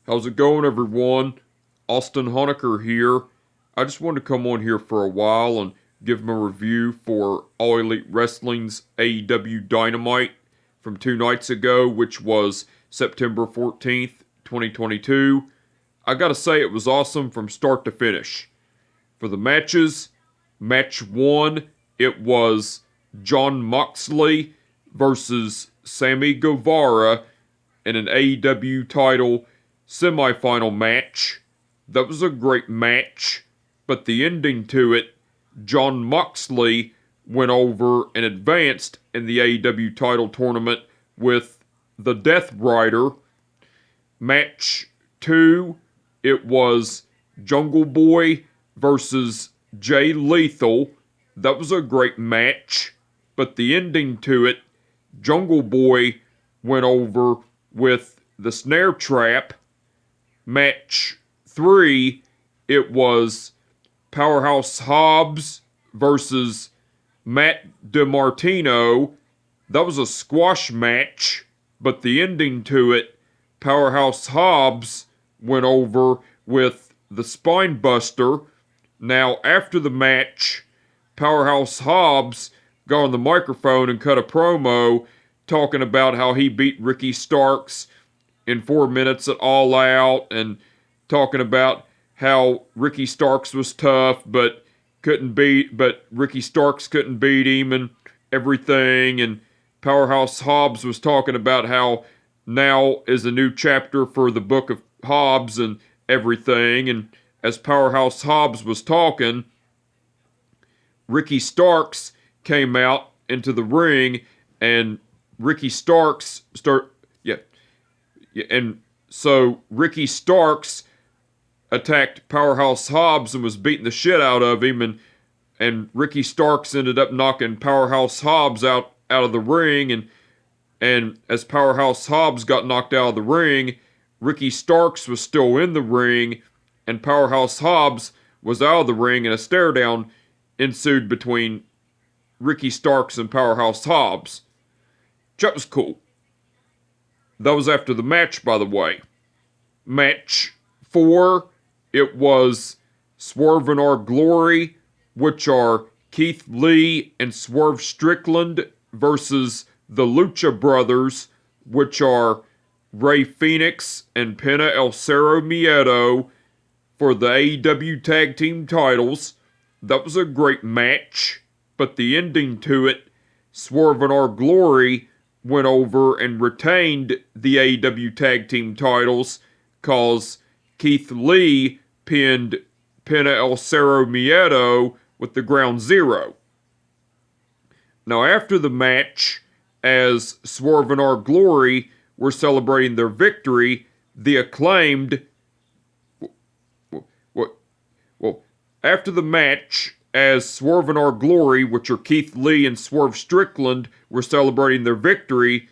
How's it going, everyone? Austin Honecker here. I just wanted to come on here for a while and give my review for All Elite Wrestling's AEW Dynamite from 2 nights ago, which was September 14th, 2022. I gotta say, it was awesome from start to finish. For the matches, match 1, it was Jon Moxley versus Sammy Guevara in an AEW title semifinal match. That was a great match, but the ending to it, Jon Moxley went over and advanced in the AEW title tournament with the Death Rider. Match 2, it was Jungle Boy versus Jay Lethal. That was a great match, but the ending to it, Jungle Boy went over with the Snare Trap. Match 3, it was Powerhouse Hobbs versus Matt DiMartino. That was a squash match, but the ending to it, Powerhouse Hobbs went over with the Spine Buster. Now, after the match, Powerhouse Hobbs got on the microphone and cut a promo talking about how he beat Ricky Starks in 4 minutes at All Out, and talking about how Ricky Starks was tough, but Ricky Starks couldn't beat him and everything. And Powerhouse Hobbs was talking about how now is a new chapter for the Book of Hobbs and everything. And as Powerhouse Hobbs was talking, Ricky Starks came out into the ring, and Ricky Starks so Ricky Starks attacked Powerhouse Hobbs and was beating the shit out of him, and Ricky Starks ended up knocking Powerhouse Hobbs out of the ring, and as Powerhouse Hobbs got knocked out of the ring, Ricky Starks was still in the ring, and Powerhouse Hobbs was out of the ring, and a stare down ensued between Ricky Starks and Powerhouse Hobbs. That was cool. That was after the match, by the way. Match 4, it was Swerve in Our Glory, which are Keith Lee and Swerve Strickland versus the Lucha Brothers, which are Rey Fenix and Pena El Cerro Miedo, for the AEW Tag Team titles. That was a great match, but the ending to it, Swerve in Our Glory went over and retained the AEW Tag Team titles cause Keith Lee pinned Pena El Cerro Miedo with the Ground Zero. Now, after the match, as Swerve in Our Glory were celebrating their victory, the Acclaimed... after the match, as Swerve in Our Glory, which are Keith Lee and Swerve Strickland, were celebrating their victory,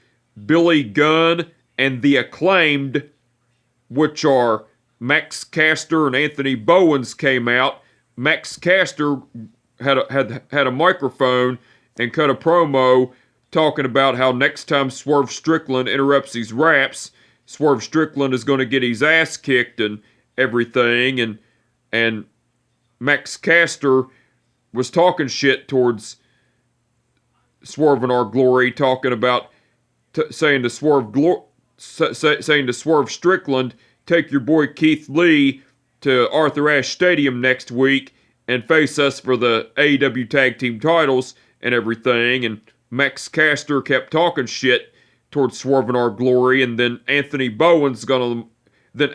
Billy Gunn and the Acclaimed, which are Max Caster and Anthony Bowens, came out. Max Caster had a microphone and cut a promo talking about how next time Swerve Strickland interrupts these raps, Swerve Strickland is going to get his ass kicked and everything, and Max Caster was talking shit towards Swerve in Our Glory, talking about saying to Swerve Strickland, take your boy Keith Lee to Arthur Ashe Stadium next week and face us for the AEW Tag Team titles and everything. And Max Caster kept talking shit towards Swerve in Our Glory, and then Anthony Bowens got on the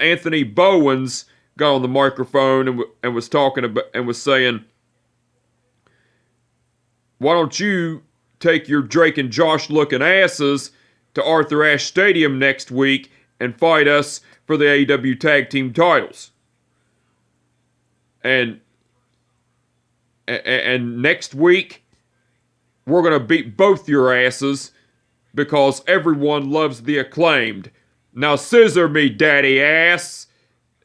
microphone and was talking about and was saying, why don't you take your Drake and Josh looking asses to Arthur Ashe Stadium next week and fight us for the AEW Tag Team titles? And next week, we're going to beat both your asses because everyone loves the Acclaimed. Now scissor me, daddy ass.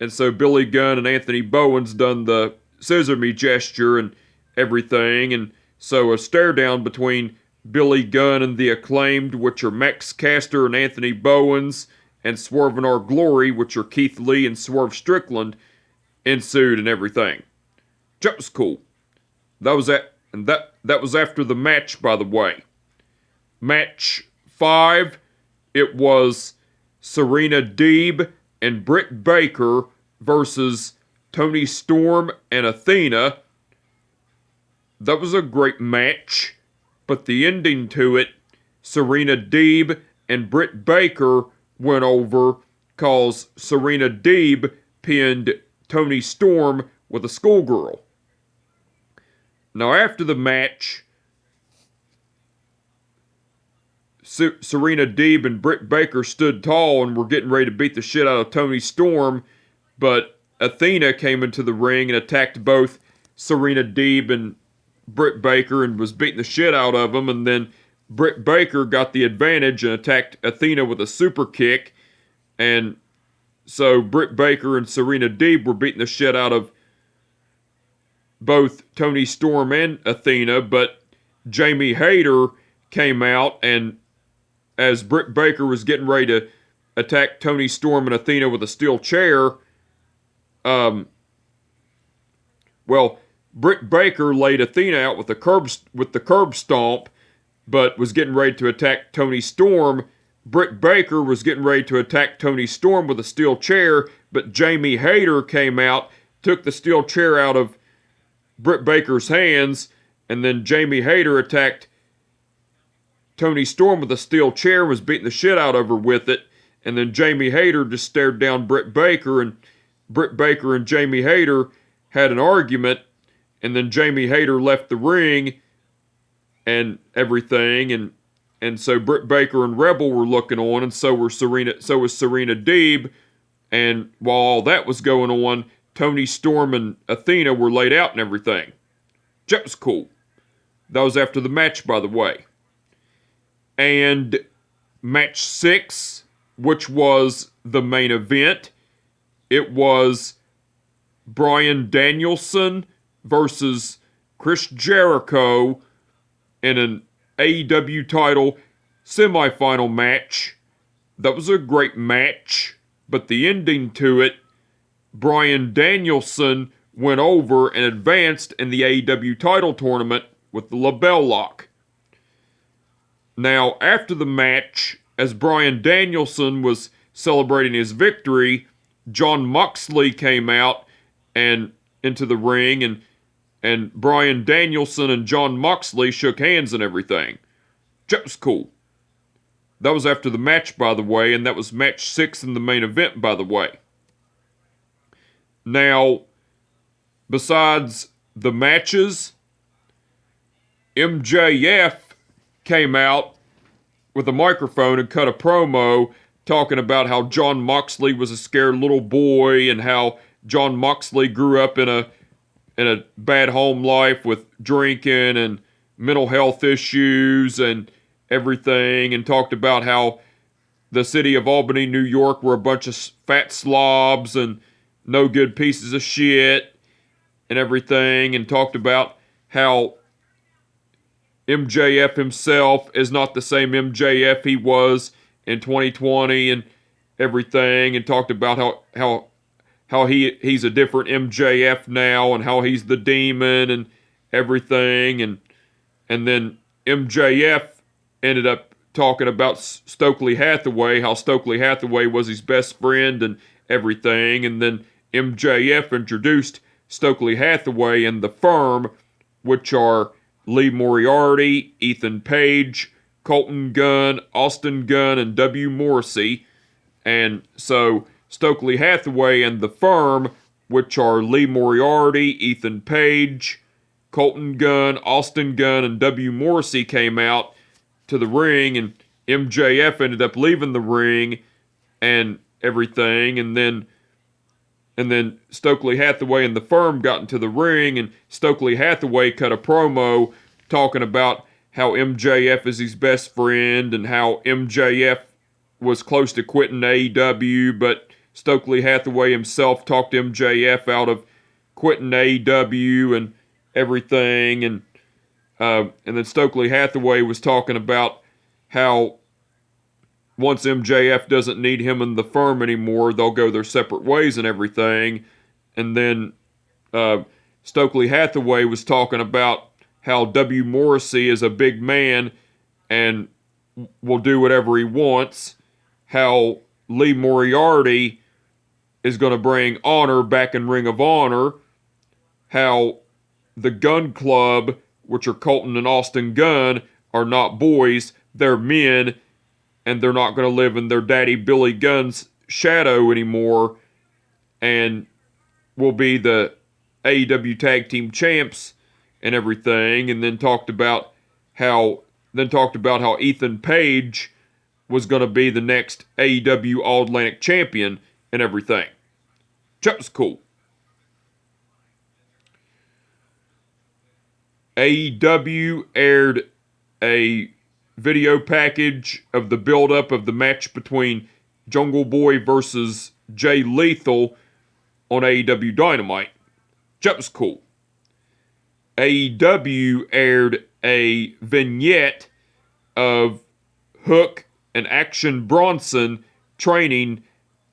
And so Billy Gunn and Anthony Bowens done the scissor me gesture and everything, and so a stare down between Billy Gunn and the Acclaimed, which are Max Caster and Anthony Bowens, and Swerve in Our Glory, which are Keith Lee and Swerve Strickland, ensued and everything. That was cool. That was after the match, by the way. Match 5, it was Serena Deeb and Britt Baker versus Toni Storm and Athena. That was a great match, but the ending to it, Serena Deeb and Britt Baker went over cause Serena Deeb pinned Toni Storm with a schoolgirl. Now after the match, Serena Deeb and Britt Baker stood tall and were getting ready to beat the shit out of Toni Storm, but Athena came into the ring and attacked both Serena Deeb and Britt Baker and was beating the shit out of them, and then Britt Baker got the advantage and attacked Athena with a super kick, and so Britt Baker and Serena Deeb were beating the shit out of both Toni Storm and Athena, but Jamie Hayter came out, and as Britt Baker was getting ready to attack Toni Storm and Athena with a steel chair, Britt Baker laid Athena out with the curb stomp, but was getting ready to attack Toni Storm. Britt Baker was getting ready to attack Toni Storm with a steel chair, but Jamie Hayter came out, took the steel chair out of Britt Baker's hands, and then Jamie Hayter attacked Toni Storm with a steel chair and was beating the shit out of her with it, and then Jamie Hayter just stared down Britt Baker, and Britt Baker and Jamie Hayter had an argument, and then Jamie Hayter left the ring and everything, and so Britt Baker and Rebel were looking on, and so was Serena Deeb, and while all that was going on, Toni Storm and Athena were laid out and everything. That was cool. That was after the match, by the way. And match 6, which was the main event, it was Bryan Danielson versus Chris Jericho in an AEW title semifinal match. That was a great match, but the ending to it, Bryan Danielson went over and advanced in the AEW title tournament with the LaBelle Lock. Now, after the match, as Bryan Danielson was celebrating his victory, Jon Moxley came out and into the ring, and Bryan Danielson and Jon Moxley shook hands and everything. That was cool. That was after the match, by the way, and that was match 6 in the main event, by the way. Now, besides the matches, MJF came out with a microphone and cut a promo talking about how Jon Moxley was a scared little boy and how Jon Moxley grew up in a bad home life with drinking and mental health issues and everything, and talked about how the city of Albany, New York were a bunch of fat slobs and no good pieces of shit and everything, and talked about how MJF himself is not the same MJF he was in 2020 and everything, and talked about how he's a different MJF now and how he's the demon and everything, and then MJF ended up talking about Stokely Hathaway, how Stokely Hathaway was his best friend and everything, and then MJF introduced Stokely Hathaway and the Firm, which are Lee Moriarty, Ethan Page, Colton Gunn, Austin Gunn, and W. Morrissey. And so Stokely Hathaway and the Firm, which are Lee Moriarty, Ethan Page, Colton Gunn, Austin Gunn, and W. Morrissey came out to the ring, and MJF ended up leaving the ring and everything, and then Stokely Hathaway and the Firm got into the ring, and Stokely Hathaway cut a promo talking about how MJF is his best friend and how MJF was close to quitting AEW, but Stokely Hathaway himself talked MJF out of quitting AEW and everything, and then Stokely Hathaway was talking about how once MJF doesn't need him in the firm anymore, they'll go their separate ways and everything. And then Stokely Hathaway was talking about how W. Morrissey is a big man and will do whatever he wants. How Lee Moriarty is going to bring honor back in Ring of Honor. How the Gun Club, which are Colton and Austin Gunn, are not boys, they're men, and they're not going to live in their daddy Billy Gunn's shadow anymore, and will be the AEW Tag Team Champs and everything. And then talked about how Ethan Page was going to be the next AEW All-Atlantic Champion and everything. That was cool. AEW aired a video package of the build-up of the match between Jungle Boy versus Jay Lethal on AEW Dynamite. That was cool. AEW aired a vignette of Hook and Action Bronson training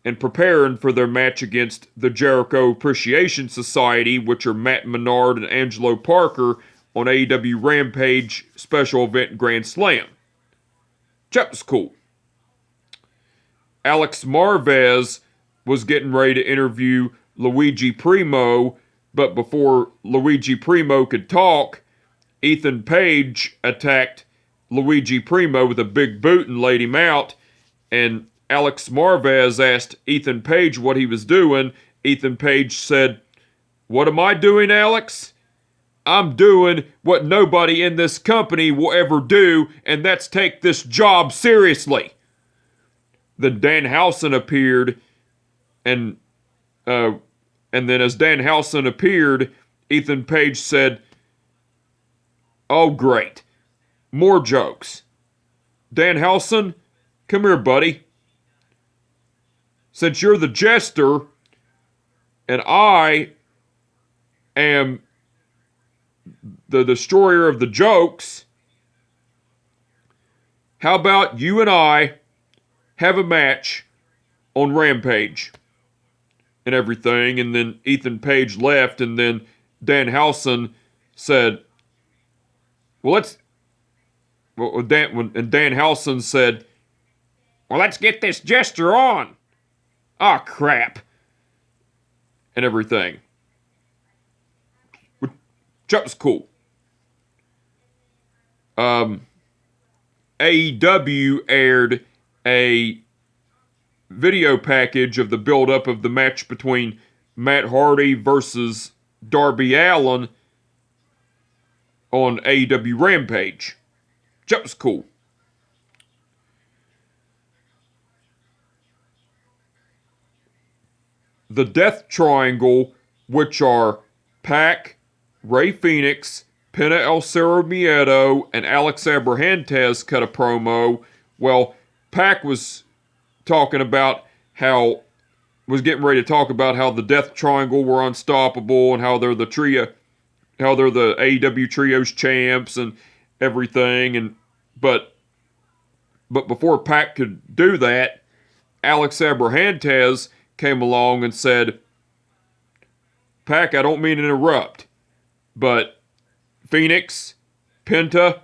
and preparing for their match against the Jericho Appreciation Society, which are Matt Menard and Angelo Parker, on AEW Rampage Special Event Grand Slam. That was cool. Alex Marvez was getting ready to interview Luigi Primo, but before Luigi Primo could talk, Ethan Page attacked Luigi Primo with a big boot and laid him out, and Alex Marvez asked Ethan Page what he was doing. Ethan Page said, "What am I doing, Alex? I'm doing what nobody in this company will ever do, and that's take this job seriously." Then Danhausen appeared, and then as Danhausen appeared, Ethan Page said, "Oh, great. More jokes. Danhausen, come here, buddy. Since you're the jester, and I am the destroyer of the jokes, how about you and I have a match on Rampage?" And everything. And then Ethan Page left, and then Danhausen said, Danhausen said, "Well, let's get this jester on." Ah, crap. And everything. That was cool. AEW aired a video package of the build-up of the match between Matt Hardy versus Darby Allin on AEW Rampage. That was cool. The Death Triangle, which are Pac, Rey Fenix, Penta El Cerro Miedo, and Alex Abrahantes cut a promo. Well, Pac was getting ready to talk about how the Death Triangle were unstoppable and how they're the AEW Trios champs and everything. But before Pac could do that, Alex Abrahantes came along and said, "Pac, I don't mean to interrupt, but Phoenix, Penta,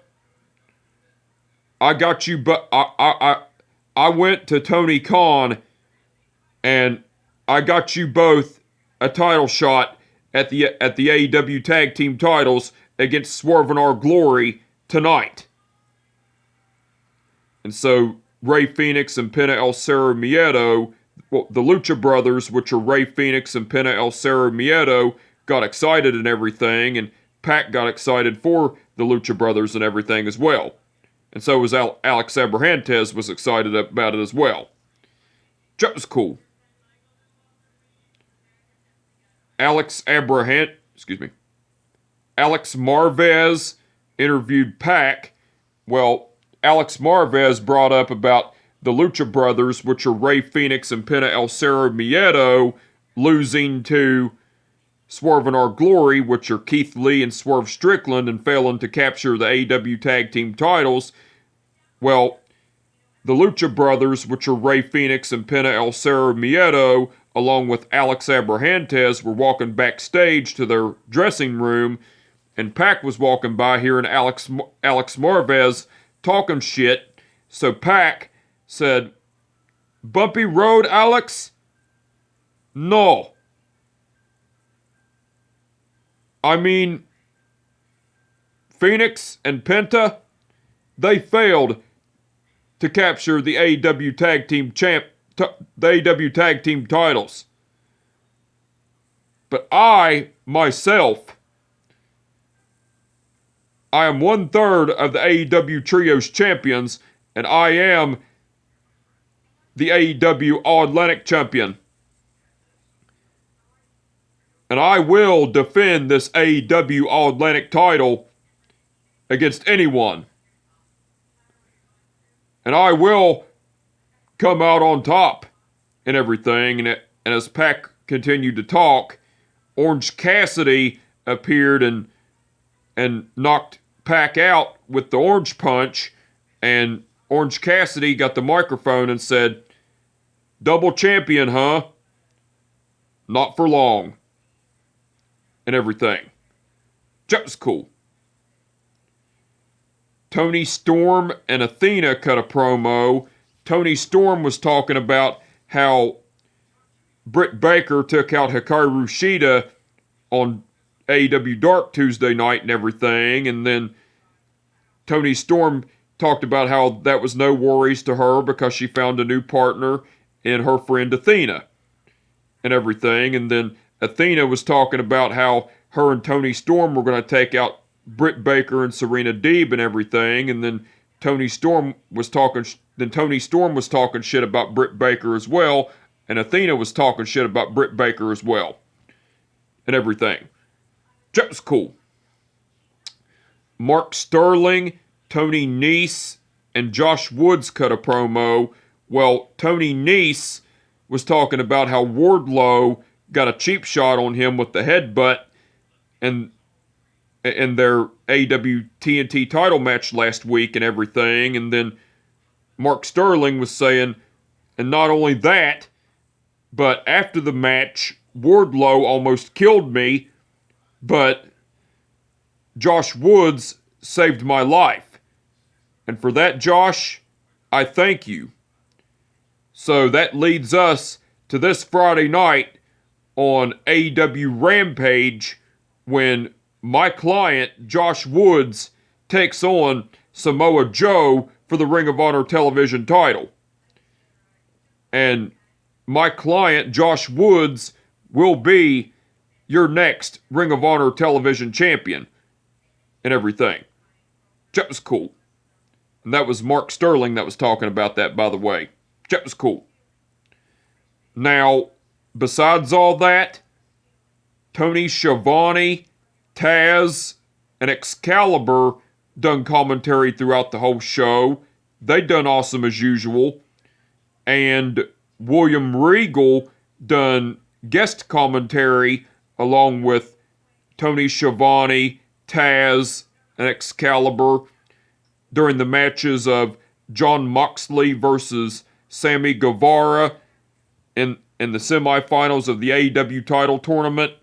I got you, but I went to Tony Khan and I got you both a title shot at the AEW Tag Team titles against Swerve in Our Glory tonight." And so Rey Fenix and Penta El Cerro Miedo, well, the Lucha Brothers, which are Rey Fenix and Penta El Cerro Miedo, got excited and everything, and Pac got excited for the Lucha Brothers and everything as well. And so was Alex Abrahantes was excited about it as well. That was cool. Alex Marvez interviewed Pac. Well, Alex Marvez brought up about the Lucha Brothers, which are Rey Fenix and Penta El Cerro Miedo, losing to Swerve in Our Glory, which are Keith Lee and Swerve Strickland, and failing to capture the AEW Tag Team titles. Well, The Lucha Brothers, which are Rey Fenix and Pena El Cerro Miedo, along with Alex Abrahantes, were walking backstage to their dressing room, and Pac was walking by hearing Alex Marvez talking shit. So Pac said, "Bumpy road, Alex? No. I mean, Phoenix and Penta, they failed to capture the AEW Tag Team titles. But I, myself, I am 1/3 of the AEW Trios champions, and I am the AEW All-Atlantic champion. And I will defend this AEW All-Atlantic title against anyone. And I will come out on top and everything." And as Pac continued to talk, Orange Cassidy appeared and knocked Pac out with the orange punch. And Orange Cassidy got the microphone and said, "Double champion, huh? Not for long." And everything. That was cool. Tony Storm and Athena cut a promo. Tony Storm was talking about how Britt Baker took out Hikaru Shida on AEW Dark Tuesday night and everything. And then Tony Storm talked about how that was no worries to her because she found a new partner in her friend Athena and everything. And then Athena was talking about how her and Tony Storm were going to take out Britt Baker and Serena Deeb and everything. And then Tony Storm was talking shit about Britt Baker as well. And Athena was talking shit about Britt Baker as well. And everything. That was cool. Mark Sterling, Tony Nese, and Josh Woods cut a promo. Well, Tony Nese was talking about how Wardlow got a cheap shot on him with the headbutt and in their AEW TNT title match last week and everything. And then Mark Sterling was saying, and not only that, but after the match, Wardlow almost killed me, but Josh Woods saved my life. And for that, Josh, I thank you. So that leads us to this Friday night on AEW Rampage, when my client, Josh Woods, takes on Samoa Joe for the Ring of Honor television title. And my client, Josh Woods, will be your next Ring of Honor television champion and everything. That was cool. And that was Mark Sterling that was talking about that, by the way. That was cool. Now, besides all that, Tony Schiavone, Taz, and Excalibur done commentary throughout the whole show. They done awesome as usual. And William Regal done guest commentary along with Tony Schiavone, Taz, and Excalibur during the matches of Jon Moxley versus Sammy Guevara in the semifinals of the AEW title tournament,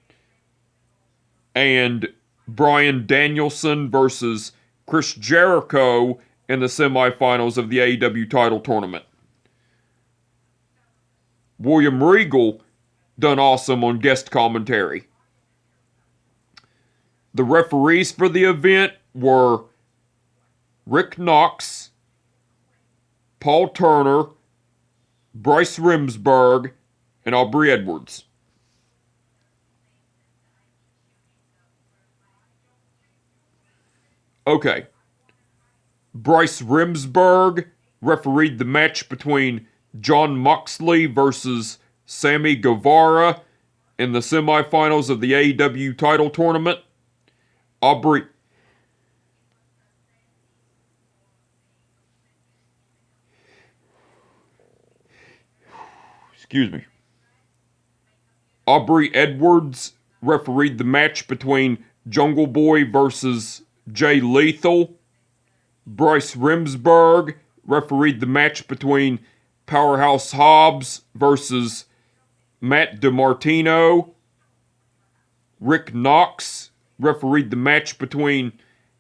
and Bryan Danielson versus Chris Jericho in the semifinals of the AEW title tournament. William Regal done awesome on guest commentary. The referees for the event were Rick Knox, Paul Turner, Bryce Remsburg, and Aubrey Edwards. Okay. Bryce Remsburg refereed the match between Jon Moxley versus Sammy Guevara in the semifinals of the AEW title tournament. Aubrey Edwards refereed the match between Jungle Boy versus Jay Lethal. Bryce Remsburg refereed the match between Powerhouse Hobbs versus Matt DiMartino. Rick Knox refereed the match between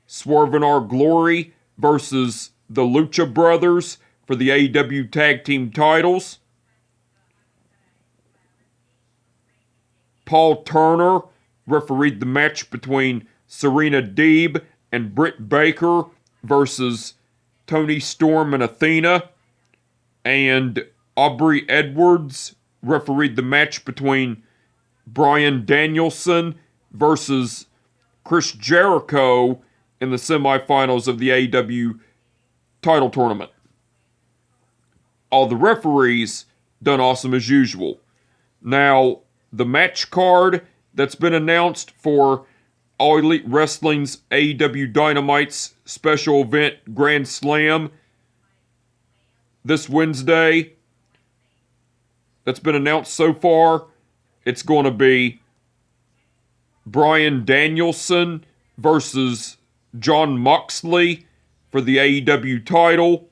Swerve in Our Glory versus the Lucha Brothers for the AEW Tag Team titles. Paul Turner refereed the match between Serena Deeb and Britt Baker versus Toni Storm and Athena. And Aubrey Edwards refereed the match between Bryan Danielson versus Chris Jericho in the semifinals of the AEW title tournament. All the referees done awesome as usual. Now, the match card that's been announced for All Elite Wrestling's AEW Dynamite's special event Grand Slam this Wednesday, that's been announced so far, it's going to be Bryan Danielson versus Jon Moxley for the AEW title.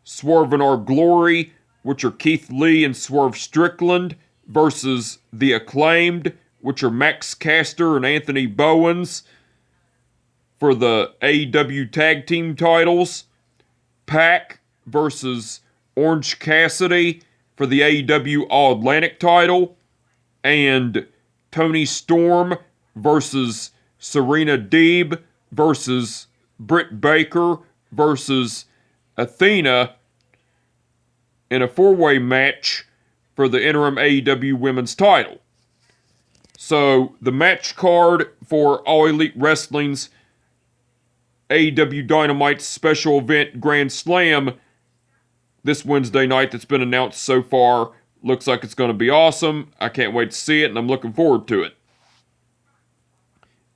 Swerve in Our Glory, which are Keith Lee and Swerve Strickland, versus The Acclaimed, which are Max Caster and Anthony Bowens, for the AEW Tag Team titles. Pac versus Orange Cassidy for the AEW All-Atlantic title. And Toni Storm versus Serena Deeb versus Britt Baker versus Athena in a four-way match for the interim AEW Women's title. So, the match card for All Elite Wrestling's AEW Dynamite special event Grand Slam this Wednesday night that's been announced so far looks like it's going to be awesome. I can't wait to see it, and I'm looking forward to it.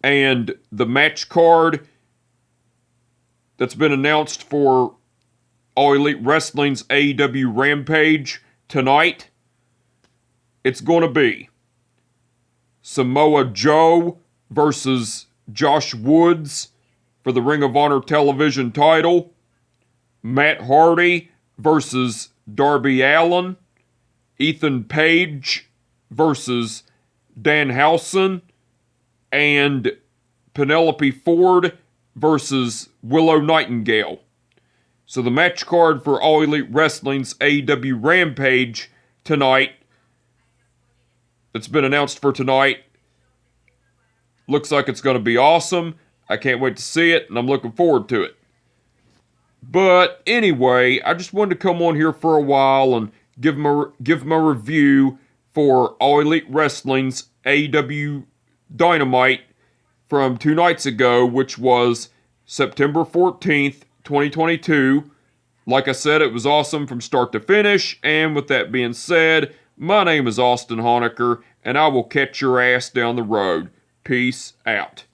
And the match card that's been announced for All Elite Wrestling's AEW Rampage tonight, it's going to be Samoa Joe versus Josh Woods for the Ring of Honor television title. Matt Hardy versus Darby Allin. Ethan Page versus Danhausen. And Penelope Ford versus Willow Nightingale. So the match card for All Elite Wrestling's AEW Rampage tonight, that's been announced for tonight, looks like it's going to be awesome. I can't wait to see it, and I'm looking forward to it. But anyway, I just wanted to come on here for a while and give my review for All Elite Wrestling's AEW Dynamite from 2 nights ago, which was September 14th, 2022. Like I said, it was awesome from start to finish, and with that being said, my name is Austin Honecker, and I will catch your ass down the road. Peace out.